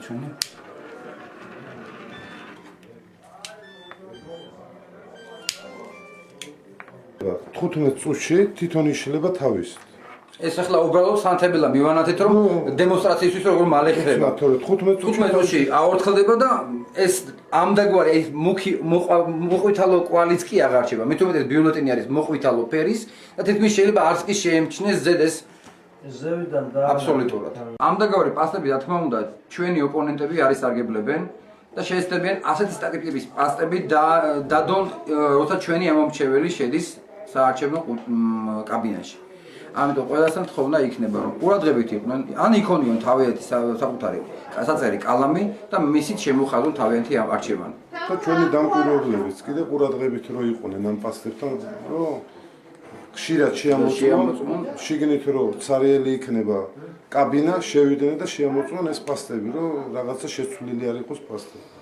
ჩვენი. Ხუთმეტ წუთში თვითონ იშლება თავის. ეს ახლა უბრალოდ სანთებელა მივანათეთ რომ დემონსტრაციისთვის როგორ მალე ხდება. 15 წუთში აორთხელდება და ეს ამდაგვარი ეს მოყვითალო კვალიც კი აღარ რჩება. მე თვითონ ბიულეტენი არის მოყვითალო ფერის და თითქმის შეიძლება არც კი შეემჩნეს ზედ ეს ზევიდან და აბსოლუტურად. ამდაგვარი პასტები რა თქმა უნდა ჩვენი ოპონენტები არის სარგებლებენ და შეეცდებიან ასეთი სტატისტიკის პასტები დადონ როცა ჩვენი ამომრჩეველი შედის საარჩევნო კაბინეტში. ამიტომ ყველასთან თხოვნა იქნება რომ ყურადღებით იყვნენ, ან იქონიონ თავიანთი საკუთარი საწერი კალამი და მისით შემოხაზონ თავიანთი არჩევანი. და ჩვენი დამკვირვებლებიც კიდე ყურადღებით რო იყვნენ ამ პასტებთან, რომ ხშირად შეამოწმონ, შიგნით რომ ცარიელი იქნება კაბინა, შევიდნენ და შეამოწმონ ეს პასტები, რომ რაღაცა შეცვლილი არ იყოს პასტები.